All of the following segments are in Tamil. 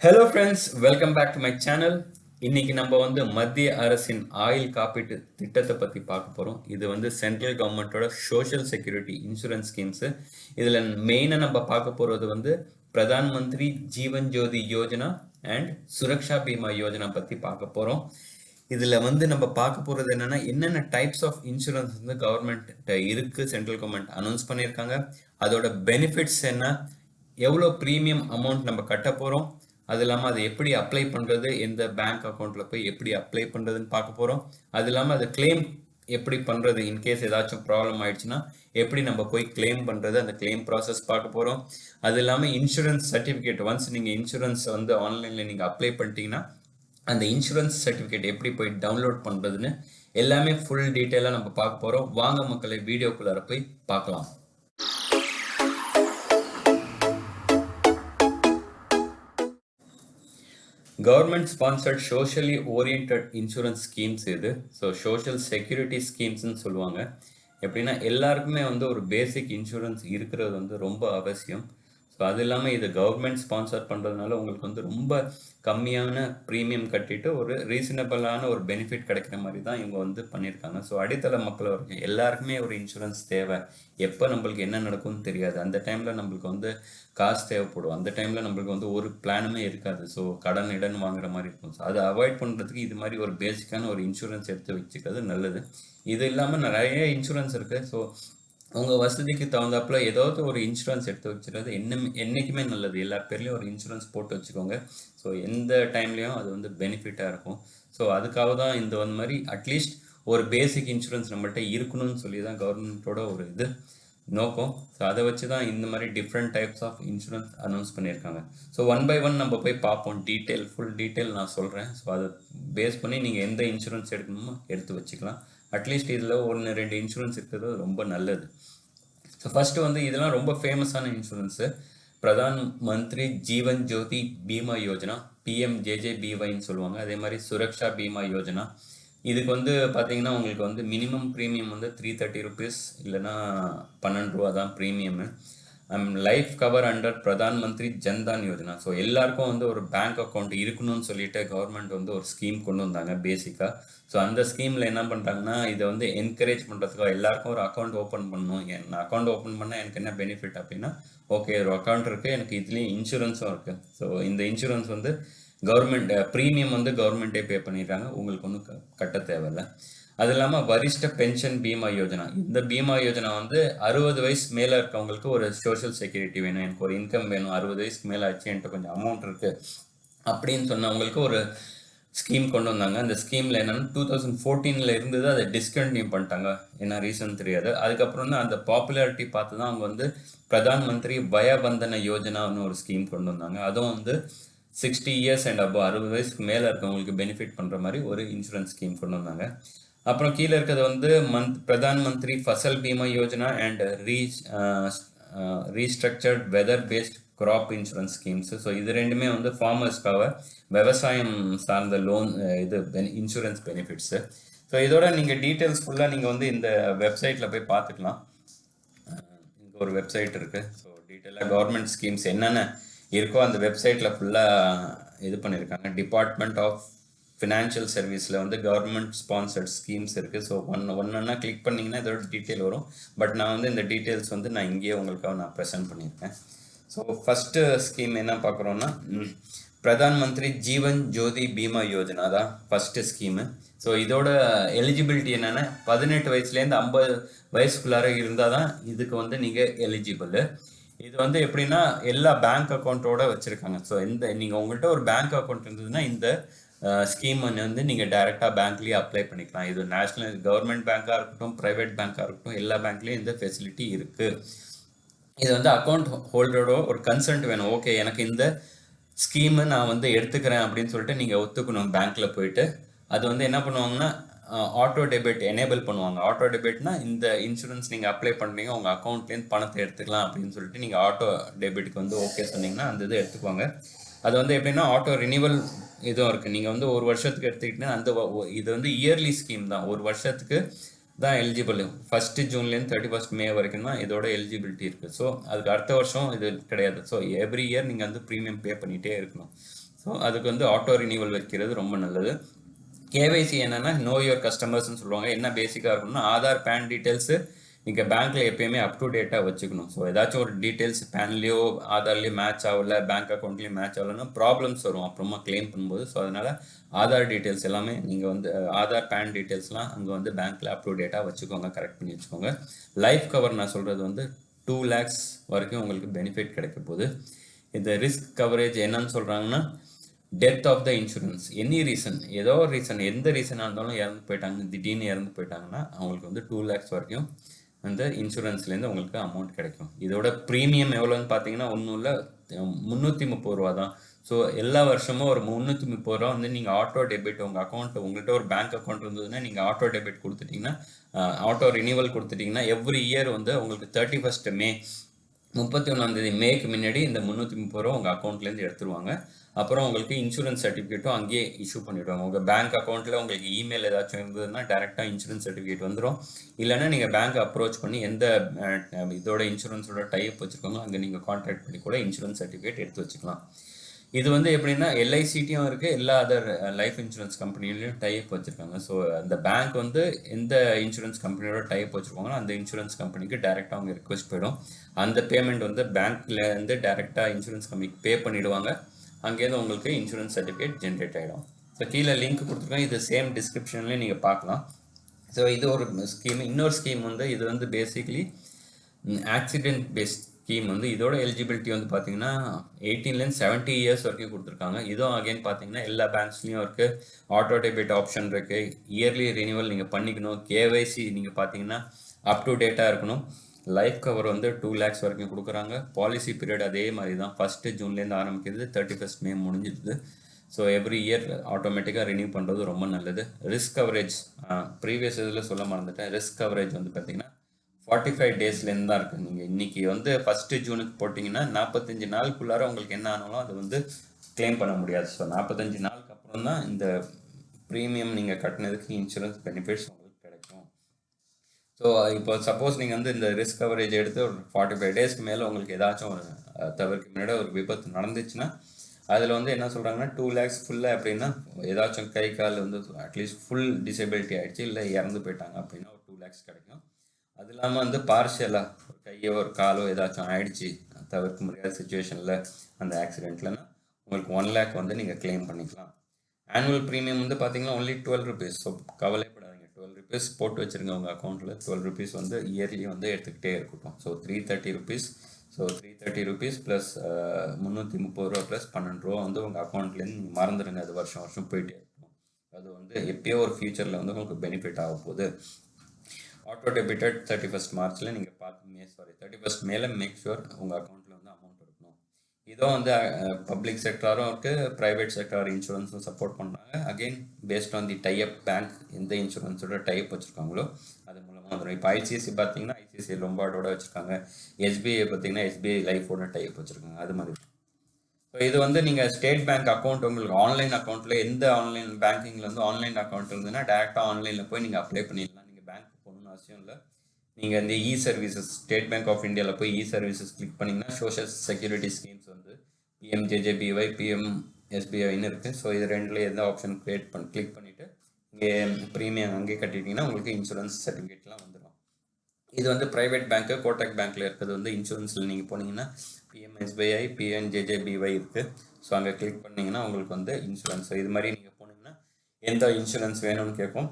Hello friends, welcome back to my channel. இன்னைக்கு நம்ம மத்திய அரசின் ஆயுள் காப்பீட்டு திட்டத்தை பற்றி பார்க்க போகிறோம். இது சென்ட்ரல் கவர்மெண்ட்டோட சோஷியல் செக்யூரிட்டி இன்சூரன்ஸ் ஸ்கீம்ஸு. இதில் மெயினாக நம்ம பார்க்க போகிறது பிரதான் மந்திரி ஜீவன் ஜோதி யோஜனா அண்ட் சுரக்ஷா பீமா யோஜனா பற்றி பார்க்க போகிறோம். இதில் நம்ம பார்க்க போகிறது என்னென்ன டைப்ஸ் ஆஃப் இன்சூரன்ஸ் கவர்மெண்ட் இருக்குது, சென்ட்ரல் கவர்மெண்ட் அனௌன்ஸ் பண்ணியிருக்காங்க, அதோட பெனிஃபிட்ஸ் என்ன, எவ்வளோ ப்ரீமியம் அமௌண்ட் நம்ம கட்ட போகிறோம், அது இல்லாமல் அதை எப்படி அப்ளை பண்ணுறது, எந்த பேங்க் அக்கௌண்ட்டில் போய் எப்படி அப்ளை பண்ணுறதுன்னு பார்க்க போகிறோம். அது இல்லாமல் அதை கிளைம் எப்படி பண்ணுறது, இன்கேஸ் ஏதாச்சும் ப்ராப்ளம் ஆயிடுச்சுன்னா எப்படி நம்ம போய் கிளைம் பண்ணுறது, அந்த கிளைம் ப்ராசஸ் பார்க்க போகிறோம். அது இல்லாமல் இன்சூரன்ஸ் சர்டிஃபிகேட், ஒன்ஸ் நீங்கள் இன்சூரன்ஸ் ஆன்லைனில் நீங்கள் அப்ளை பண்ணிட்டீங்கன்னா அந்த இன்சூரன்ஸ் சர்டிஃபிகேட் எப்படி போய் டவுன்லோட் பண்ணுறதுன்னு எல்லாமே ஃபுல் டீட்டெயிலாக நம்ம பார்க்க போகிறோம். வாங்க மக்களை, வீடியோக்குள்ளார போய் பார்க்கலாம். Government sponsored socially orient insurance schemes இது. ஸோ சோஷியல் செக்யூரிட்டி ஸ்கீம்ஸ்ன்னு சொல்லுவாங்க. எப்படின்னா எல்லாருக்குமே ஒரு பேசிக் இன்சூரன்ஸ் இருக்கிறது ரொம்ப அவசியம். ஸோ அது இல்லாமல் இது கவர்மெண்ட் ஸ்பான்சர் பண்ணுறதுனால உங்களுக்கு ரொம்ப கம்மியான ப்ரீமியம் கட்டிட்டு ஒரு ரீசனபிளான ஒரு பெனிஃபிட் கிடைக்கிற மாதிரி தான் இவங்க பண்ணியிருக்காங்க. ஸோ அடித்தள மக்கள் வரைக்கும் எல்லாருக்குமே ஒரு இன்சூரன்ஸ் தேவை. எப்போ நம்மளுக்கு என்ன நடக்கும்னு தெரியாது. அந்த டைமில் நம்மளுக்கு காசு தேவைப்படும். அந்த டைமில் நம்மளுக்கு ஒரு பிளானுமே இருக்காது. ஸோ கடன் வாங்குற மாதிரி இருக்கும். ஸோ அதை அவாய்ட் பண்ணுறதுக்கு இது மாதிரி ஒரு பேசிக்கான ஒரு இன்சூரன்ஸ் எடுத்து வச்சுக்கிறது நல்லது. இது இல்லாமல் நிறைய இன்சூரன்ஸ் இருக்குது. ஸோ உங்கள் வசதிக்கு தகுந்தாப்புல ஏதாவது ஒரு இன்சூரன்ஸ் எடுத்து வச்சுறது என்றைக்குமே நல்லது. எல்லா பேர்லேயும் ஒரு இன்சூரன்ஸ் போட்டு வச்சுக்கோங்க. ஸோ எந்த டைம்லேயும் அது பெனிஃபிட்டாக இருக்கும். ஸோ அதுக்காக தான் இந்த மாதிரி அட்லீஸ்ட் ஒரு பேசிக் இன்சூரன்ஸ் நம்மள்கிட்ட இருக்கணும்னு சொல்லி தான் கவர்மெண்ட்டோட ஒரு நோக்கம். ஸோ அதை வச்சு தான் இந்த மாதிரி different types of insurance announce பண்ணியிருக்காங்க. ஸோ ஒன் பை ஒன் நம்ம போய் பார்ப்போம். ஃபுல் டீட்டெயில் நான் சொல்கிறேன். ஸோ அதை பேஸ் பண்ணி நீங்கள் எந்த இன்சூரன்ஸ் எடுக்கணுமோ எடுத்து வச்சுக்கலாம். அட்லீஸ்ட் இதில் 1-2 இன்சூரன்ஸ் இருக்கிறது ரொம்ப நல்லது. ஸோ ஃபஸ்ட்டு இதெல்லாம் ரொம்ப ஃபேமஸான இன்சூரன்ஸு. பிரதான் மந்திரி ஜீவன் ஜோதி பீமா யோஜனா, PMJJBYன்னு சொல்லுவாங்க. அதே மாதிரி சுரக்ஷா பீமா யோஜனா. இதுக்கு பார்த்தீங்கன்னா உங்களுக்கு மினிமம் ப்ரீமியம் 330 ருபீஸ், இல்லைன்னா 12 ரூபா தான் premium. Life cover under Pradhan Mantri Jan Dhan Yojana. So எல்லாருக்கும் ஒரு பேங்க் அக்கௌண்ட் இருக்கணும்னு சொல்லிட்டு கவர்மெண்ட் ஒரு ஸ்கீம் கொண்டு வந்தாங்க பேசிக்காக. ஸோ அந்த ஸ்கீமில் என்ன பண்ணுறாங்கன்னா, இதை என்கரேஜ் பண்ணுறதுக்காக எல்லாருக்கும் ஒரு அக்கௌண்ட் ஓப்பன் பண்ணணும். நான் அக்கௌண்ட் ஓப்பன் பண்ணால் எனக்கு என்ன பெனிஃபிட் அப்படின்னா, ஓகே ஒரு அக்கௌண்ட் இருக்குது, எனக்கு இதுலேயும் இன்சூரன்ஸும் இருக்குது. ஸோ இந்த இன்சூரன்ஸ் கவர்மெண்ட் ப்ரீமியம் கவர்மெண்ட்டே பே பண்ணிடுறாங்க, உங்களுக்கு ஒன்றும் கட்ட தேவையில்லை. அது இல்லாமல் வரிஷ்ட பென்ஷன் பீமா யோஜனா. இந்த பீமா யோஜனா 60 வயசு மேலே இருக்கவங்களுக்கு ஒரு சோஷியல் செக்யூரிட்டி வேணும், எனக்கு ஒரு இன்கம் வேணும், 60 வயசுக்கு மேலே ஆச்சு, என்கிட்ட கொஞ்சம் அமௌண்ட் இருக்குது அப்படின்னு சொன்னவங்களுக்கு ஒரு ஸ்கீம் கொண்டு வந்தாங்க. அந்த ஸ்கீமில் என்னென்னா 2014 இருந்தது, அதை டிஸ்கண்டினியூ பண்ணிட்டாங்க. என்ன ரீசன் தெரியாது. அதுக்கப்புறம் தான் அந்த பாப்புலாரிட்டி பார்த்து தான் அவங்க பிரதான் மந்திரி வயபந்தன யோஜனான்னு ஒரு ஸ்கீம் கொண்டு வந்தாங்க. அதுவும் 60 இயர்ஸ் அண்ட் அபவ், 60 வயசுக்கு மேலே இருக்கவங்களுக்கு பெனிஃபிட் பண்ணுற மாதிரி ஒரு இன்சூரன்ஸ் ஸ்கீம் கொண்டு வந்தாங்க. அப்புறம் கீழே இருக்கிறது Pradhan Mantri Fasal Bima Yojana and restructured weather based crop insurance schemes. So இது ரெண்டுமே ஃபார்மர்ஸ்க்காக விவசாயம் சார்ந்த லோன் இன்சூரன்ஸ் பெனிஃபிட்ஸு. ஸோ இதோட நீங்கள் டீட்டெயில்ஸ் ஃபுல்லாக நீங்கள் இந்த வெப்சைட்டில் போய் பார்த்துக்கலாம். இங்கே ஒரு வெப்சைட் இருக்குது. ஸோ டீட்டெயிலாக கவர்மெண்ட் ஸ்கீம்ஸ் என்னென்ன இருக்கோ அந்த வெப்சைட்டில் ஃபுல்லாக இது பண்ணியிருக்காங்க. டிபார்ட்மெண்ட் ஆஃப் ஃபினான்ஷியல் சர்வீஸில் கவர்மெண்ட் ஸ்பான்சர்ட் ஸ்கீம்ஸ் இருக்குது. ஸோ ஒன்றா கிளிக் பண்ணிங்கன்னா இதோட டீட்டெயில் வரும். பட் நான் இந்த டீட்டெயில்ஸ் நான் இங்கேயே உங்களுக்காக நான் ப்ரெசென்ட் பண்ணியிருக்கேன். ஸோ ஃபஸ்ட்டு ஸ்கீம் என்ன பார்க்குறோன்னா, பிரதான் மந்திரி ஜீவன் ஜோதி பீமா யோஜனா தான் ஃபஸ்ட்டு ஸ்கீமு. ஸோ இதோட எலிஜிபிலிட்டி என்னென்னா, 18 வயசுலேருந்து 50 வயசுக்குள்ளார இருந்தால் தான் இதுக்கு நீங்கள் எலிஜிபிள். இது எப்படின்னா எல்லா பேங்க் அக்கௌண்ட்டோட வச்சுருக்காங்க. ஸோ நீங்கள் உங்கள்கிட்ட ஒரு பேங்க் அக்கௌண்ட் இருந்ததுன்னா இந்த ஸ்கீம் நீங்கள் டைரெக்டாக பேங்க்லேயே அப்ளை பண்ணிக்கலாம். இது நேஷ்னல் கவர்மெண்ட் பேங்காக இருக்கட்டும், ப்ரைவேட் பேங்காக இருக்கட்டும், எல்லா பேங்க்லேயும் இந்த ஃபெசிலிட்டி இருக்குது. இது அக்கௌண்ட் ஹோல்டரோட ஒரு கன்சென்ட் வேணும். ஓகே எனக்கு இந்த ஸ்கீமு நான் எடுத்துக்கிறேன் அப்படின்னு சொல்லிட்டு நீங்கள் ஒத்துக்கணும் பேங்க்கில் போயிட்டு. அது என்ன பண்ணுவாங்கன்னா, ஆட்டோ டெபிட் எனேபிள் பண்ணுவாங்க. ஆட்டோ டெபிட்னா இந்த இன்சூரன்ஸ் நீங்கள் அப்ளை பண்ணுறீங்க, உங்கள் அக்கௌண்ட்லேருந்து பணத்தை எடுத்துக்கலாம் அப்படின்னு சொல்லிட்டு நீங்கள் ஆட்டோ டெபிட்டுக்கு ஓகே சொன்னீங்கன்னா அந்த இது எடுத்துக்குவாங்க. அது எப்படின்னா ஆட்டோ ரினிவல் இதுவும் இருக்குது. நீங்கள் ஒரு வருஷத்துக்கு எடுத்துக்கிட்டீங்கன்னா அந்த இது இயர்லி ஸ்கீம் தான். ஒரு வருஷத்துக்கு தான் எலிஜிபிள். 1 ஜூன்லேருந்து 31 மே வரைக்கும் தான் இதோட எலிஜிபிலிட்டி இருக்குது. ஸோ அதுக்கு அடுத்த வருஷம் இது கிடையாது. ஸோ எவ்ரி இயர் நீங்கள் ப்ரீமியம் பே பண்ணிகிட்டே இருக்கணும். ஸோ அதுக்கு வந்து ஆட்டோ ரினியூவல் வைக்கிறது ரொம்ப நல்லது. கேவைசி என்னன்னா நோ யுவர் கஸ்டமர்ஸ்னு சொல்லுவாங்க. என்ன பேசிக்காக இருக்கணும்னா ஆதார் பேன் டீட்டெயில்ஸு நீங்கள் பேங்க்கில் எப்பயுமே அப் டு டேட்டாக வச்சுக்கணும். ஸோ ஏதாச்சும் ஒரு டீட்டெயில்ஸ் பேன்லேயோ ஆதார்லேயோ மேட்ச் ஆகல, பேங்க் அக்கௌண்ட்லேயும் மேட்ச் ஆகலைன்னா ப்ராப்ளம்ஸ் வரும் அப்புறமா கிளைம் பண்ணும்போது. ஸோ அதனால் ஆதார் டீட்டெயில்ஸ் எல்லாமே நீங்கள் வந்து ஆதார் பேன் டீட்டெயில்ஸ்லாம் அங்கே வந்து பேங்க்கில் அப் டு டேட்டாக வச்சுக்கோங்க, கரெக்ட் பண்ணி வச்சுக்கோங்க. லைஃப் கவர் நான் சொல்கிறது வந்து 2 lakhs வரைக்கும் உங்களுக்கு பெனிஃபிட் கிடைக்க போகுது. இந்த ரிஸ்க் கவரேஜ் என்னன்னு சொல்கிறாங்கன்னா death of the insurance, any reason, ஏதோ ஒரு ரீசன், எந்த ரீசனாக இருந்தாலும் இறந்து போயிட்டாங்க, திடீர்னு இறந்து போயிட்டாங்கன்னா அவங்களுக்கு வந்து 2 lakhs வரைக்கும் அந்த இன்சூரன்ஸ்லேருந்து உங்களுக்கு அமௌண்ட் கிடைக்கும். இதோட ப்ரீமியம் எவ்வளோன்னு பார்த்தீங்கன்னா ஒன்றும் இல்லை, 330 ரூபா தான். ஸோ எல்லா வருஷமும் ஒரு 330 ரூபா வந்து நீங்கள் ஆட்டோ டெபிட் உங்கள் அக்கௌண்ட், உங்கள்கிட்ட ஒரு பேங்க் அக்கௌண்ட் இருந்ததுன்னா நீங்கள் ஆட்டோ டெபிட் கொடுத்துட்டிங்கன்னா, ஆட்டோ ரினியூவல் கொடுத்துட்டிங்கன்னா எவ்ரி இயர் வந்து உங்களுக்கு 31st மே 31ஆம் தேதி மேக்கு முன்னாடி இந்த 330 ரூபா உங்கள் அக்கௌண்ட்லேருந்து எடுத்துருவாங்க. அப்புறம் உங்களுக்கு இன்சூரன்ஸ் சர்டிஃபிகேட்டும் அங்கேயே இஷ்யூ பண்ணிவிடுவாங்க. உங்கள் பேங்க் அக்கௌண்ட்டில் உங்களுக்கு இமெயில் ஏதாச்சும் இருந்ததுன்னா டேரெக்டாக இன்சூரன்ஸ் சர்டிஃபிகேட் வந்துடும். இல்லைன்னா நீங்கள் பேங்க் அப்ரோச் பண்ணி எந்த இதோட இன்சூரன்ஸோட டைப் வச்சுருக்கோங்களோ அங்கே நீங்கள் கான்டாக்ட் பண்ணி கூட இன்சூரன்ஸ் சர்டிஃபிகேட் எடுத்து வச்சுக்கலாம். இது வந்து எப்படின்னா எல்ஐசிட்டியும் இருக்குது, எல்லா அதர் லைஃப் இன்சூரன்ஸ் கம்பெனிலையும் டைப் வச்சுருக்காங்க. ஸோ அந்த பேங்க் வந்து எந்த இன்சூரன்ஸ் கம்பெனியோட டைப் வச்சுருக்காங்களோ அந்த இன்சூரன்ஸ் கம்பெனிக்கு டேரெக்டாக அவங்க ரிக்வெஸ்ட் போயிடும். அந்த பேமெண்ட் வந்து பேங்க்லேருந்து டேரெக்டாக இன்சூரன்ஸ் கம்பெனிக்கு பே பண்ணிவிடுவாங்க. அங்கேருந்து உங்களுக்கு இன்சூரன்ஸ் சர்டிஃபிகேட் ஜென்ரேட் ஆகிடும். ஸோ கீழே லிங்க் கொடுத்துருக்கோம், இது சேம் டிஸ்கிரிப்ஷன்லேயும் நீங்கள் பார்க்கலாம். ஸோ இது ஒரு ஸ்கீம். இன்னொரு ஸ்கீம் வந்து இது வந்து பேசிக்லி ஆக்சிடென்ட் பேஸ்ட் ஸ்கீம். வந்து இதோட எலிஜிபிலிட்டி வந்து பார்த்தீங்கன்னா 18லேருந்து 70 இயர்ஸ் வரைக்கும் கொடுத்துருக்காங்க. இதுவும் அகைன் பார்த்தீங்கன்னா எல்லா பேங்க்ஸ்லையும் இருக்குது. ஆட்டோ டெபிட் ஆப்ஷன் இருக்குது. இயர்லி ரினியூவல் நீங்கள் பண்ணிக்கணும். கேவைசி நீங்கள் பார்த்தீங்கன்னா அப் டு டேட்டாக இருக்கணும். லைஃப் கவர் வந்து 2 lakhs வரைக்கும் கொடுக்குறாங்க. பாலிசி பீரியட் அதே மாதிரி தான், 1 ஜூன்லேருந்து ஆரம்பிக்கிறது, 31st மே முடிஞ்சிடுது. ஸோ எவ்ரி இயர் ஆட்டோமேட்டிக்காக ரினியூ பண்ணுறது ரொம்ப நல்லது. ரிஸ்க் கவரேஜ் ப்ரீவியஸ் இதில் சொல்ல மறந்துட்டேன். ரிஸ்க் கவரேஜ் வந்து பார்த்தீங்கன்னா 45 டேஸ்லேருந்து தான் இருக்குது. நீங்கள் இன்றைக்கி வந்து 1 ஜூனுக்கு போட்டிங்கன்னா 45 நாளுக்குள்ளார உங்களுக்கு என்ன ஆனாலும் அது வந்து கிளைம் பண்ண முடியாது. ஸோ 45 நாளுக்கு அப்புறம் தான் இந்த ப்ரீமியம் நீங்கள் கட்டினதுக்கு இன்சூரன்ஸ் பெனிஃபிட்ஸ் உங்களுக்கு கிடைக்கும். ஸோ இப்போ சப்போஸ் நீங்கள் வந்து இந்த ரிஸ்க் கவரேஜ் எடுத்து ஒரு 45 டேஸ்க்கு மேலே உங்களுக்கு ஏதாச்சும் ஒரு தவிர்க்க முன்னாடி ஒரு விபத்து நடந்துச்சுன்னா அதில் வந்து என்ன சொல்கிறாங்கன்னா 2 lakhs ஃபுல்லாக அப்படின்னா ஏதாச்சும் கை கால் வந்து அட்லீஸ்ட் ஃபுல் டிசபிலிட்டி ஆகிடுச்சு இல்லை இறந்து போயிட்டாங்க அப்படின்னா ஒரு 2 lakhs கிடைக்கும். அது இல்லாமல் வந்து பார்ஷியலாக ஒரு கையோ ஒரு காலோ ஏதாச்சும் ஆகிடுச்சு தவிர்க்க முடியாத சுச்சுவேஷனில் அந்த ஆக்சிடெண்ட்லன்னா உங்களுக்கு 1 lakh வந்து நீங்கள் கிளைம் பண்ணிக்கலாம். ஆனுவல் ப்ரீமியம் வந்து பார்த்தீங்கன்னா ஒன்லி 12 rupees. ஸோ கவலைப்படாதீங்க, 12 rupees போட்டு வச்சுருங்க உங்கள் அக்கௌண்ட்டில். 12 rupees வந்து இயர்லி வந்து எடுத்துக்கிட்டே இருக்கட்டும். So 330 rupees. So 330 rupees plus 330 ரூபா ப்ளஸ் 12 ரூபா வந்து உங்கள் அக்கௌண்ட்லேருந்து நீங்கள் மறந்துடுங்க. அது வருஷம் வருஷம் போயிட்டே இருக்கும். அது வந்து எப்பயோ ஒரு ஃபியூச்சரில் வந்து உங்களுக்கு பெனிஃபிட் ஆக போகுது. ஆட்டோ டெபிட்டட் 31st மார்ச்சில் நீங்கள் பார்த்து 31st மேலே மேக் ஷுர் உங்கள் அக்கௌண்ட்டில் வந்து அமௌண்ட் இருக்கணும். இதுவும் வந்து பப்ளிக் செக்டாரும் இருக்குது, ப்ரைவேட் செக்டார் இன்சூரன்ஸும் சப்போர்ட் பண்ணுறாங்க. Again based on the type bank எந்த இன்சூரன்ஸோட டைப் வச்சுருக்காங்களோ அது மூலமாக வந்துடும். இப்போ ஐசிஐசி பார்த்தீங்கன்னா ஐசிஐசி லொம்பார்டோட வச்சுருக்காங்க. எஸ்பிஐ பார்த்தீங்கன்னா எஸ்பிஐ லைஃபோட டைப் வச்சுருக்காங்க. அது மாதிரி. ஸோ இது வந்து நீங்கள் ஸ்டேட் பேங்க் அக்கௌண்ட் உங்களுக்கு ஆன்லைன் அக்கௌண்ட்டில் எந்த ஆன்லைன் பேங்கிங்கில் வந்து ஆன்லைன் அக்கௌண்ட் இருந்ததுன்னா டேரெக்டாக ஆன்லைனில் போய் நீங்கள் அப்ளை பண்ணிடலாம். நீங்கள் பேங்க் போகணும்னு அவசியம் இல்லை. நீங்கள் இந்த e services State Bank of இந்தியாவில் போய் இ சர்வீசஸ் கிளிக் பண்ணிங்கன்னா சோஷியல் செக்யூரிட்டி ஸ்கீம்ஸ் வந்து பிஎம்ஜேஜேபிஒய் பிஎம்எஸ்பிஐன்னு இருக்குது. ஸோ இது ரெண்டில் எந்த ஆப்ஷன் கிளிக் பண்ணிவிட்டு இங்கே ப்ரீமியம் அங்கேயே கட்டிட்டிங்கன்னா உங்களுக்கு இன்சூரன்ஸ் சர்டிஃபிகேட்லாம் வந்துடும். இது வந்து ப்ரைவேட் பேங்க்கு கோட்டக் பேங்க்கில் இருக்கிறது வந்து இன்சூரன்ஸில் நீங்கள் போனீங்கன்னா பிஎம்எஸ்பிஐ பிஎன்ஜேஜேபிஒய் இருக்குது. ஸோ அங்கே கிளிக் பண்ணிங்கன்னா உங்களுக்கு வந்து இன்சூரன்ஸ் இது மாதிரி நீங்கள் போனீங்கன்னா எந்த இன்சூரன்ஸ் வேணும்னு கேட்கும்.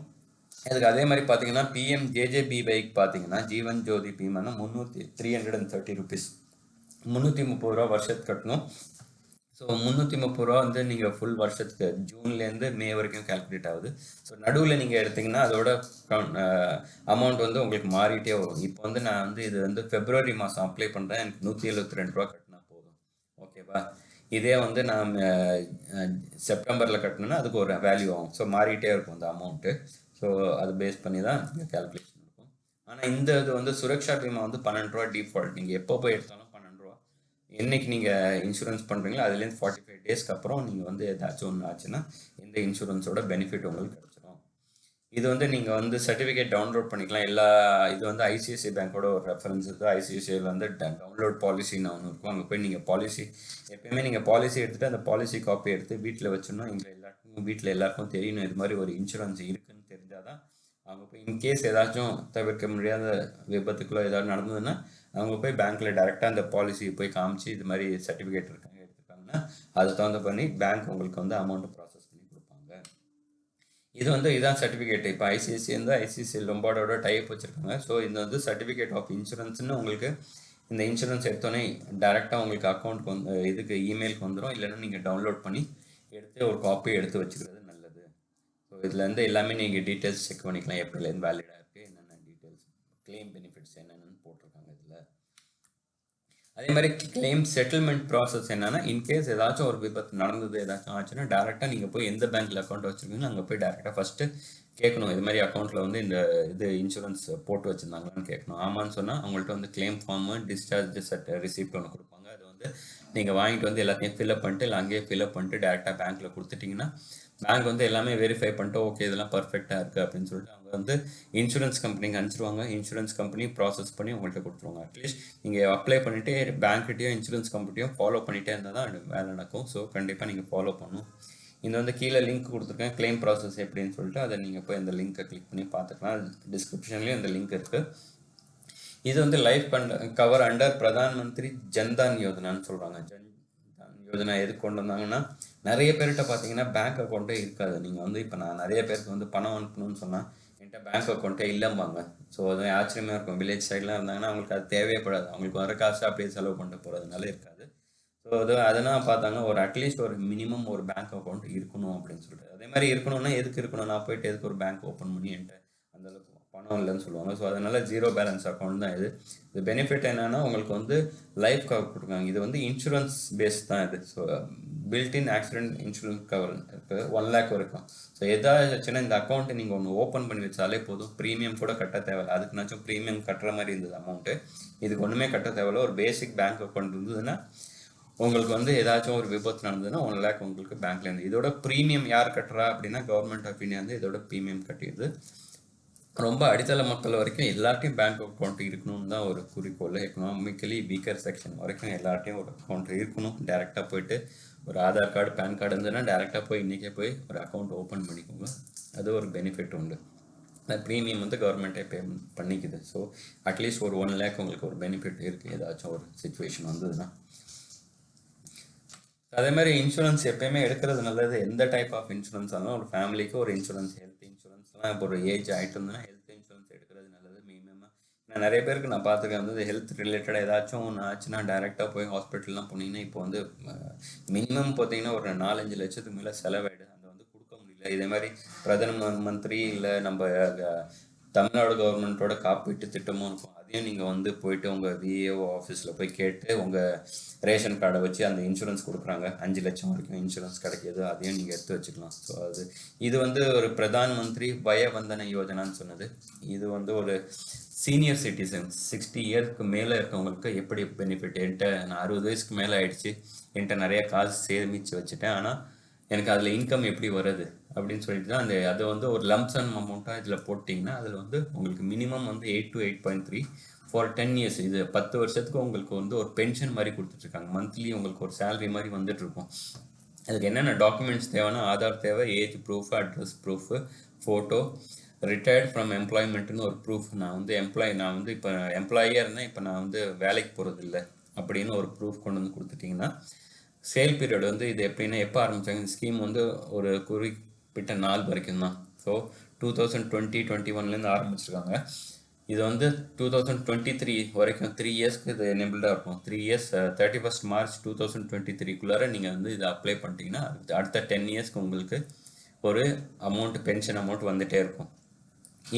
அதுக்கு அதே மாதிரி பார்த்தீங்கன்னா பிஎம்ஜேஜேபிஒய்க்கு பார்த்தீங்கன்னா ஜீவன் ஜோதி பீமானா 330 rupees 330 ரூபா வருஷத்துக்கு கட்டணும். ஸோ 330 ரூபா வந்து நீங்கள் ஃபுல் வருஷத்துக்கு ஜூன்லேருந்து மே வரைக்கும் கால்குலேட் ஆகுது. ஸோ நடுவில் நீங்கள் எடுத்திங்கன்னா அதோட அமௌண்ட் வந்து உங்களுக்கு மாறிட்டே வரும். இப்போ வந்து நான் வந்து இது வந்து February மாதம் அப்ளை பண்ணுறேன், எனக்கு 172 ரூபா கட்டினா போதும், ஓகேவா? இதே வந்து நான் செப்டம்பரில் கட்டணுன்னா அதுக்கு ஒரு வேல்யூ ஆகும். ஸோ மாறிட்டே இருக்கும் அந்த அமௌண்ட்டு. ஸோ அது பேஸ் பண்ணி தான் நீங்கள் கேல்குலேஷன் இருக்கும். ஆனால் இந்த இது வந்து சுரக்ஷா பீமா வந்து 12 ரூபா டிஃபால்ட். நீங்கள் எப்போ போய் எடுத்தாலும் 12 ரூபா. என்னைக்கு நீங்கள் இன்சூரன்ஸ் பண்ணுறீங்களோ அதுலேருந்து 45 டேஸ்க்கு அப்புறம் நீங்கள் வந்து ஏதாச்சும் ஒன்று ஆச்சுன்னா இந்த இன்சூரன்ஸோட பெனிஃபிட் உங்களுக்கு கிடச்சிடும். இது வந்து நீங்கள் வந்து சர்டிஃபிகேட் டவுன்லோட் பண்ணிக்கலாம். இது வந்து ஐசிஐசிஐ பேங்கோட ஒரு ரெஃபரன்ஸ் இருக்குது. ஐசிஐசிஐயில் வந்து டவுன்லோட் பாலிசின்னு ஒன்று இருக்கும். அங்கே போய் நீங்கள் பாலிசி எப்பயுமே நீங்கள் பாலிசி எடுத்துகிட்டு அந்த பாலிசி காப்பி எடுத்து வீட்டில் வச்சிடணும். வீட்டில் எல்லாருக்கும் தெரியணும் இது மாதிரி ஒரு இன்சூரன்ஸ் இருக்குன்னு தெரிஞ்சால் தான் அவங்க போய் இன்கேஸ் ஏதாச்சும் தவிர்க்க முடியாத விபத்துக்களோ ஏதாவது நடந்ததுன்னா அவங்க போய் பேங்க்கில் டேரெக்டாக அந்த பாலிசியை போய் காமிச்சு இது மாதிரி சர்டிஃபிகேட் எடுத்துருக்காங்கன்னா அதை தகுந்த பண்ணி பேங்க் உங்களுக்கு வந்து அமௌண்ட்டு ப்ராசஸ் பண்ணி கொடுப்பாங்க. இது வந்து இதான் சர்டிஃபிகேட். இப்போ ஐசிஐசிஐ வந்து ஐசிஐசிஐ லொம்பார்டோட டைப் வச்சுருக்காங்க. ஸோ இது வந்து சர்டிஃபிகேட் ஆஃப் இன்சூரன்ஸ்னு உங்களுக்கு இந்த இன்சூரன்ஸ் எடுத்தோன்னே டேரெக்டாக உங்களுக்கு அக்கௌண்ட்டுக்கு வந்து இதுக்கு இமெயிலுக்கு வந்துடும். இல்லைன்னா நீங்கள் டவுன்லோட் பண்ணி எடுத்து ஒரு காப்பி எடுத்து வச்சுக்கிறது நல்லது. ஸோ இதில் வந்து எல்லாமே நீங்கள் டீட்டெயில்ஸ் செக் பண்ணிக்கலாம். எப்படிலேருந்து வேலிடாக இருக்குது, என்னென்ன டீட்டெயில்ஸ், கிளைம் பெனிஃபிட்ஸ் என்னென்னு போட்டிருக்காங்க இதில். அதே மாதிரி கிளைம் செட்டில்மெண்ட் ப்ராசஸ் என்னன்னா, இன்கேஸ் ஏதாச்சும் ஒரு விபத்து நடந்தது ஏதாச்சும் ஆச்சுன்னா டேரெக்டாக நீங்கள் போய் எந்த பேங்க்கில் அக்கௌண்ட் வச்சுருக்கீங்க அங்கே போய் டேரெக்டாக ஃபஸ்ட்டு கேட்கணும். இது மாதிரி அக்கௌண்ட்டில் வந்து இது இன்சூரன்ஸ் போட்டு வச்சுருந்தாங்களான்னு கேட்கணும். ஆமான்னு சொன்னால் அவங்கள்ட்ட வந்து கிளைம் ஃபார்மு டிஸ்சார்ஜ் ரிசிப்ட் ஒன்று கொடுப்பாங்க. அது வந்து நீங்கள் வாங்கிட்டு வந்து எல்லாத்தையும் ஃபில்அப் பண்ணிட்டு இல்லை அங்கேயே ஃபில்அப் பண்ணிட்டு டேரெக்டாக பேங்க்கில் கொடுத்துட்டிங்கன்னா பேங்க் வந்து எல்லாமே வெரிஃபை பண்ணிட்டு ஓகே இதெல்லாம் பர்ஃபெக்டாக இருக்குது அப்படின்னு சொல்லிட்டு அவங்க வந்து இன்சூரன்ஸ் கம்பெனிக்கு அனுப்பிச்சிருவாங்க. இன்சூரன்ஸ் கம்பெனி ப்ராசஸ் பண்ணி உங்கள்கிட்ட கொடுத்துருவாங்க. அட்லீஸ்ட் நீங்கள் அப்ளை பண்ணிவிட்டு பேங்க்கிட்டையும் இன்சூரன்ஸ் கம்பெனியும் ஃபாலோ பண்ணிகிட்டே இருந்தால் தான் வேலை நடக்கும். ஸோ கண்டிப்பாக நீங்கள் ஃபாலோ பண்ணணும். இது வந்து கீழே லிங்க் கொடுத்துருக்கேன் கிளைம் ப்ராசஸ் எப்படின்னு சொல்லிட்டு அதை நீங்கள் போய் இந்த லிங்க்கை கிளிக் பண்ணி பார்த்துக்கலாம். டிஸ்கிரிப்ஷன்லேயும் இந்த லிங்க் இருக்குது. இது வந்து life cover under Pradhan Mantri Jan Dhan யோஜனான்னு சொல்கிறாங்க. ஜன்தான் யோஜனா எதுக்கு கொண்டு வந்தாங்கன்னா நிறைய பேர்கிட்ட பார்த்தீங்கன்னா பேங்க் அக்கௌண்ட்டே இருக்காது. நீங்கள் வந்து இப்போ நான் நிறைய பேருக்கு வந்து பணம் அனுப்பணும்னு சொன்னால் என்கிட்ட பேங்க் அக்கௌண்ட்டே இல்லைம்பாங்க. ஸோ அது ஆச்சரியமாக இருக்கும். வில்லேஜ் சைட்லாம் இருந்தாங்கன்னா அவங்களுக்கு அது தேவையப்படாது. அவங்களுக்கு வர காசு அப்படியே செலவு பண்ணிட்டு போகிறதுனால இருக்காது. ஸோ அதெல்லாம் பார்த்தாங்க ஒரு அட்லீஸ்ட் ஒரு மினிமம் ஒரு பேங்க் அக்கௌண்ட் இருக்கணும் அப்படின்னு சொல்லிட்டு. அதே மாதிரி இருக்கணும்னா எதுக்கு இருக்கணும், நான் போயிட்டு எதுக்கு ஒரு பேங்க் ஓப்பன் பண்ணி என்கிட்ட அந்தளவுக்கு பணம் இல்லைன்னு சொல்லுவாங்க. ஸோ அதனால் ஜீரோ பேலன்ஸ் அக்கௌண்ட் தான் இது. இது பெனிஃபிட் என்னென்னா உங்களுக்கு வந்து லைஃப் கவர் கொடுக்குறாங்க. இது வந்து இன்சூரன்ஸ் பேஸ் தான் இது. So built-in accident insurance cover இருக்குது 1 lakh வரைக்கும். ஸோ எதாச்சுன்னா இந்த அக்கௌண்ட்டை நீங்கள் ஒன்று ஓப்பன் பண்ணி வச்சாலே போதும். ப்ரீமியம் கூட கட்ட தேவையில்லை. அதுக்குனாச்சும் ப்ரீமியம் கட்டுற மாதிரி இருந்தது அமௌண்ட்டு. இதுக்கு ஒன்றுமே கட்ட தேவையில்லை. ஒரு பேசிக் பேங்க் அக்கௌண்ட் இருந்ததுன்னா உங்களுக்கு வந்து ஏதாச்சும் ஒரு விபத்து நடந்ததுன்னா 1 lakh உங்களுக்கு பேங்க்லேருந்து. இதோட ப்ரீமியம் யார் கட்டுறா அப்படின்னா கவர்மெண்ட் ஆஃப் இந்தியா வந்து இதோட ப்ரீமியம் கட்டிடுது. ரொம்ப அடித்தள மக்கள் வரைக்கும் எல்லார்ட்டையும் பேங்க் அக்கௌண்ட் இருக்கணும்னு தான் ஒரு குறிக்கோள். எக்கனாமிக்கலி வீக்கர் செக்ஷன் வரைக்கும் எல்லார்ட்டையும் ஒரு அக்கௌண்ட் இருக்கணும். டேரெக்டாக போயிட்டு ஒரு ஆதார் கார்டு பேன் கார்டு இருந்ததுன்னா டேரெக்டாக போய் இன்றைக்கே போய் ஒரு அக்கௌண்ட் ஓப்பன் பண்ணிக்கோங்க. அது ஒரு பெனிஃபிட் உண்டு. ப்ரீமியம் வந்து கவர்மெண்ட்டே பேமெண்ட் பண்ணிக்குது. ஸோ அட்லீஸ்ட் ஒரு 1 lakh உங்களுக்கு ஒரு பெனிஃபிட் இருக்குது ஏதாச்சும் ஒரு சுச்சுவேஷன் வந்ததுன்னா. அதே மாதிரி இன்சூரன்ஸ் எப்பயுமே எடுக்கிறது நல்லது. எந்த டைப் ஆஃப் இன்சூரன்ஸ் ஆனாலும் ஒரு ஃபேமிலிக்கு ஒரு இன்சூரன்ஸ், ஹெல்த் இன்சூரன்ஸ்லாம் இப்போ ஒரு ஏஜ் ஆகிட்டு இருந்ததுன்னா ஹெல்த் இன்சூரன்ஸ் எடுக்கிறது நல்லது மினிமமாக. நான் நிறைய பேருக்கு நான் பார்த்துருக்கேன் வந்து ஹெல்த் ரிலேட்டடாக ஏதாச்சும் ஒன்று ஆச்சுன்னா டேரெக்டாக போய் ஹாஸ்பிட்டல்லாம் போனீங்கன்னா இப்போ வந்து மினிமம் பார்த்தீங்கன்னா ஒரு 4-5 லட்சத்துக்கு மேலே செலவாயிடுது. அதை வந்து கொடுக்க முடியல. இதே மாதிரி பிரதம மந்திரி இல்லை நம்ம தமிழ்நாடு கவர்மெண்ட்டோட காப்பீட்டு திட்டமும் இருக்கும். அதையும் நீங்கள் வந்து போயிட்டு உங்கள் விஏஓ ஆஃபீஸில் போய் கேட்டு உங்கள் ரேஷன் கார்டை வச்சு அந்த இன்சூரன்ஸ் கொடுக்குறாங்க. 5 லட்சம் வரைக்கும் இன்சூரன்ஸ் கிடைக்கிது. அதையும் நீங்கள் எடுத்து வச்சுக்கலாம். ஸோ இது வந்து ஒரு பிரதான் மந்திரி வயவந்தன யோஜனான்னு சொன்னது. இது வந்து ஒரு சீனியர் சிட்டிசன்ஸ் 60 இயர்ஸ்க்கு மேலே இருக்கவங்களுக்கு எப்படி பெனிஃபிட். என்கிட்ட நான் 60 வயசுக்கு மேலே ஆயிடுச்சு, என்கிட்ட நிறைய காசு சேமித்து வச்சுட்டேன், ஆனால் எனக்கு அதில் இன்கம் எப்படி வருது அப்படின்னு சொல்லிட்டு தான் அதை வந்து ஒரு லம்சன் அமௌண்ட்டாக இதில் போட்டிங்கன்னா அதில் வந்து உங்களுக்கு மினிமம் வந்து 8 to 8.3 ஃபார் 10 years. இது 10 வருஷத்துக்கு உங்களுக்கு வந்து ஒரு பென்ஷன் மாதிரி கொடுத்துட்ருக்காங்க. மந்த்லி உங்களுக்கு ஒரு சேலரி மாதிரி வந்துட்டுருக்கும். அதுக்கு என்னென்ன டாக்குமெண்ட்ஸ் தேவைன்னா ஆதார் தேவை, age proof, address proof, photo, retired from எம்ப்ளாய்மெண்ட்டுன்னு ஒரு ப்ரூஃப். நான் வந்து இப்போ எம்ப்ளாயியாக இருந்தேன், இப்போ நான் வந்து வேலைக்கு போகிறது இல்லை அப்படின்னு ஒரு ப்ரூஃப் கொண்டு வந்து கொடுத்துட்டிங்கன்னா சேல் பீரியட் வந்து இது எப்படின்னா எப்போ ஆரம்பித்தாங்க இந்த ஸ்கீம் வந்து ஒரு குறிப்பிட்ட நாள் வரைக்கும் தான். ஸோ 2020-21 ஆரம்பிச்சிருக்காங்க. இது வந்து 2023 வரைக்கும் 3 இயர்ஸ்க்கு இது எனேபிள்டாக இருக்கும். 3 years 31st March 2023 நீங்கள் வந்து இதை அப்ளை பண்ணிட்டீங்கன்னா அடுத்த 10 இயர்ஸ்க்கு உங்களுக்கு ஒரு அமௌண்ட் பென்ஷன் அமௌண்ட் வந்துகிட்டே இருக்கும்.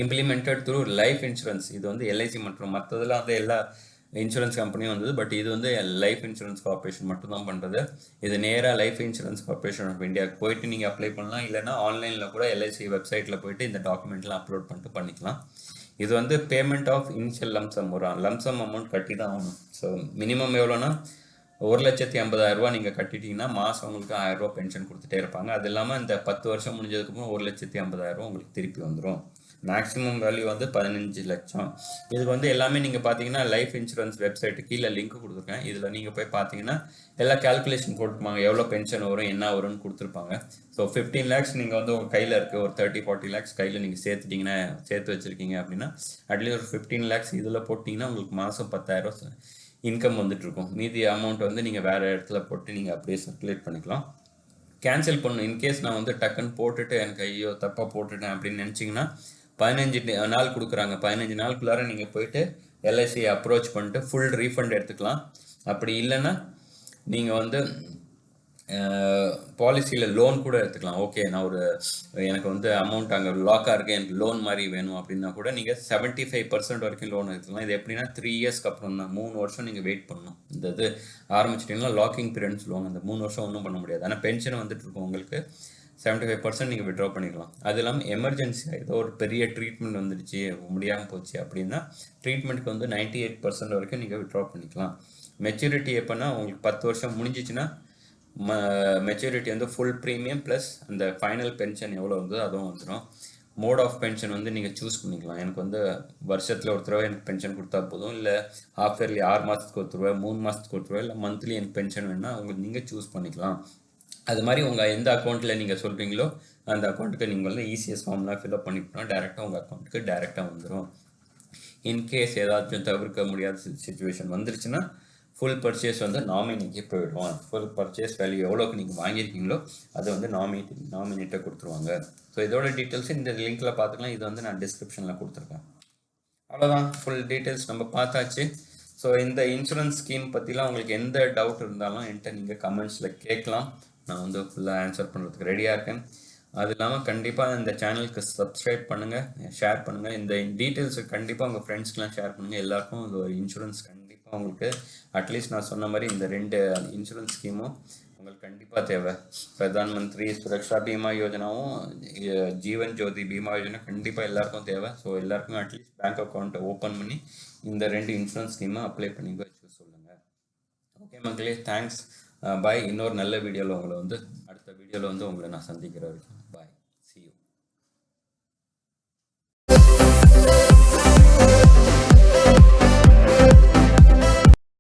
Implemented through life insurance. இது வந்து எல்ஐசி மற்றும் மற்றதெல்லாம் வந்து எல்லா இன்சூரன்ஸ் கம்பெனியும் வந்தது. பட் இது வந்து லைஃப் இன்சூரன்ஸ் கார்பரேஷன் மட்டும்தான் பண்ணுறது. இது நேராக லைஃப் இன்சூரன்ஸ் கார்பரேஷன் ஆஃப் இந்தியாவுக்கு போயிட்டு நீங்கள் அப்ளை பண்ணலாம். இல்லைனா ஆன்லைனில் கூட எல்ஐசி வெப்சைட்டில் போயிட்டு இந்த டாக்குமெண்ட்லாம் அப்லோட் பண்ணிட்டு பண்ணிக்கலாம். இது வந்து பேமெண்ட் ஆஃப் இனிஷியல் லம்சம், ஒரு லம்சம் அமௌண்ட் கட்டி தான் ஆகணும். ஸோ மினிமம் எவ்வளோனா 1,50,000 நீங்கள் கட்டிட்டீங்கன்னா மாதம் உங்களுக்கு 1000 ரூபா பென்ஷன் கொடுத்துட்டே இருப்பாங்க. அது இல்லாமல் இந்த 10 வருஷம் முடிஞ்சதுக்கப்புறம் 1,50,000 உங்களுக்கு திருப்பி வந்துடும். மேக்ஸிமம் வேல்யூ வந்து 15 லட்சம். இதுக்கு வந்து எல்லாமே நீங்கள் பார்த்தீங்கன்னா லைஃப் இன்சூரன்ஸ் வெப்சைட்டு கீழே லிங்க் கொடுத்துருக்கேன். இதில் நீங்கள் போய் பார்த்தீங்கன்னா எல்லா கேல்குலேஷன் போட்டுப்பாங்க, எவ்வளோ பென்ஷன் வரும் என்ன வரும்னு கொடுத்துருப்பாங்க. ஸோ 15 லேக்ஸ் நீங்கள் வந்து உங்கள் கையில் இருக்குது, ஒரு 30-40 லேக்ஸ் கையில் நீங்கள் சேர்த்து வச்சுருக்கீங்க அப்படின்னா அட்லீஸ்ட் ஒரு 15 லேக்ஸ் இதில் போட்டிங்கன்னா உங்களுக்கு மாதம் 10,000 இன்கம் வந்துட்டுருக்கும். மீதி அமௌண்ட் வந்து நீங்கள் வேறு இடத்துல போட்டு நீங்கள் அப்படியே சர்க்குலேட் பண்ணிக்கலாம். கேன்சல் பண்ணணும் இன்கேஸ் நான் வந்து டக்குன்னு போட்டுட்டு எனக்கு ஐயோ தப்பாக போட்டுட்டேன் அப்படின்னு நினச்சிங்கன்னா 15 நாள் கொடுக்குறாங்க. 15 நாளுக்குள்ளார நீங்கள் போயிட்டு எல்ஐசி அப்ரோச் பண்ணிட்டு ஃபுல் ரீஃபண்ட் எடுத்துக்கலாம். அப்படி இல்லைன்னா நீங்கள் வந்து பாலிசியில் லோன் கூட எடுத்துக்கலாம். ஓகே, நான் எனக்கு வந்து அமௌண்ட் அங்கே லாக்காக இருக்குது, எனக்கு லோன் மாதிரி வேணும் அப்படின்னா கூட நீங்கள் 75% வரைக்கும் லோன் எடுத்துக்கலாம். இது எப்படின்னா 3 இயர்ஸ்க்கு அப்புறம் தான், 3 வருஷம் நீங்கள் வெயிட் பண்ணணும். இந்த இது ஆரம்பிச்சிட்டிங்கன்னா லாக்கிங் பீரியட்னு சொல்லுவாங்க. அந்த 3 வருஷம் ஒன்றும் பண்ண முடியாது. ஆனால் பென்ஷன் வந்துட்டு இருக்கும் உங்களுக்கு 75% நீங்கள் விட்ரா பண்ணிக்கலாம். அது இல்லாமல் எமர்ஜென்சி ஏதோ ஒரு பெரிய ட்ரீட்மெண்ட் வந்துடுச்சு, முடியாமல் போச்சு அப்படின்னா ட்ரீட்மெண்ட்டுக்கு வந்து 98% வரைக்கும் நீங்கள் விட்ரா பண்ணிக்கலாம். மெச்சூரிட்டி எப்போனா உங்களுக்கு 10 வருஷம் முடிஞ்சிச்சுன்னா மெச்சூரிட்டி வந்து ஃபுல் ப்ரீமியம் ப்ளஸ் அந்த ஃபைனல் பென்ஷன் எவ்வளோ வந்ததோ அதுவும் வந்துடும். மோட் ஆஃப் பென்ஷன் வந்து நீங்கள் சூஸ் பண்ணிக்கலாம். எனக்கு வந்து வருஷத்தில் ஒரு தடவை எனக்கு பென்ஷன் கொடுத்தா போதும், இல்லை ஹாஃப் இயர்லி 6 மாதத்துக்கு ஒரு தடவை, 3 மாதத்துக்கு ஒரு தடவை, இல்லை மந்த்லி எனக்கு பென்ஷன் வேணுன்னா உங்களுக்கு நீங்கள் சூஸ் பண்ணிக்கலாம். அது மாதிரி உங்கள் எந்த அக்கௌண்ட்டில் நீங்கள் சொல்கிறீங்களோ அந்த அக்கௌண்ட்டுக்கு நீங்கள் வந்து இசிஎஸ் ஃபார்ம்லாம் ஃபில்அப் பண்ணிவிட்டோம், டேரெக்டாக உங்கள் அக்கௌண்ட்டுக்கு டேரெக்டாக வந்துடும். இன்கேஸ் ஏதாச்சும் தவிர்க்க முடியாத சுச்சுவேஷன் வந்துருச்சுன்னா ஃபுல் பர்ச்சேஸ் வந்து நாமினிக்கு போயிடும். ஃபுல் பர்ச்சேஸ் வேல்யூ எவ்வளோக்கு நீங்கள் வாங்கியிருக்கீங்களோ அதை வந்து நாமினேட்டை கொடுத்துருவாங்க. ஸோ இதோட டீட்டெயில்ஸ் இந்த லிங்க்கில் பார்த்துக்கலாம். இது வந்து நான் டிஸ்கிரிப்ஷனில் கொடுத்துருக்கேன். அவ்வளோதான், ஃபுல் டீட்டெயில்ஸ் நம்ம பார்த்தாச்சு. ஸோ இந்த இன்சூரன்ஸ் ஸ்கீம் பற்றிலாம் உங்களுக்கு எந்த டவுட் இருந்தாலும் என்கிட்ட நீங்கள் கமெண்ட்ஸில் கேட்கலாம். நான் வந்து ஃபுல்லாக ஆன்சர் பண்ணுறதுக்கு ரெடியாக இருக்கேன். அது இல்லாமல் கண்டிப்பாக இந்த சேனலுக்கு சப்ஸ்கிரைப் பண்ணுங்கள், ஷேர் பண்ணுங்கள். இந்த டீட்டெயில்ஸை கண்டிப்பாக உங்கள் ஃப்ரெண்ட்ஸ்க்கெலாம் ஷேர் பண்ணுங்கள். எல்லாருக்கும் இது ஒரு இன்சூரன்ஸ் கண்டிப்பாக உங்களுக்கு அட்லீஸ்ட் நான் சொன்ன மாதிரி இந்த 2 இன்சூரன்ஸ் ஸ்கீமும் உங்களுக்கு கண்டிப்பாக தேவை. பிரதான் மந்திரி சுரக்ஷா பீமா யோஜனாவும் ஜீவன் ஜோதி பீமா யோஜனா கண்டிப்பாக எல்லாருக்கும் தேவை. ஸோ எல்லாருக்கும் அட்லீஸ்ட் பேங்க் அக்கௌண்ட்டை ஓப்பன் பண்ணி இந்த 2 இன்சூரன்ஸ் ஸ்கீமை அப்ளை பண்ணி வச்சு சொல்லுங்கள். ஓகே மக்களே, தேங்க்ஸ், பாய். இன்னொரு நல்ல வீடியோவில் அடுத்த வீடியோவில் உங்களை நான் சந்திக்கிற வரைக்கும்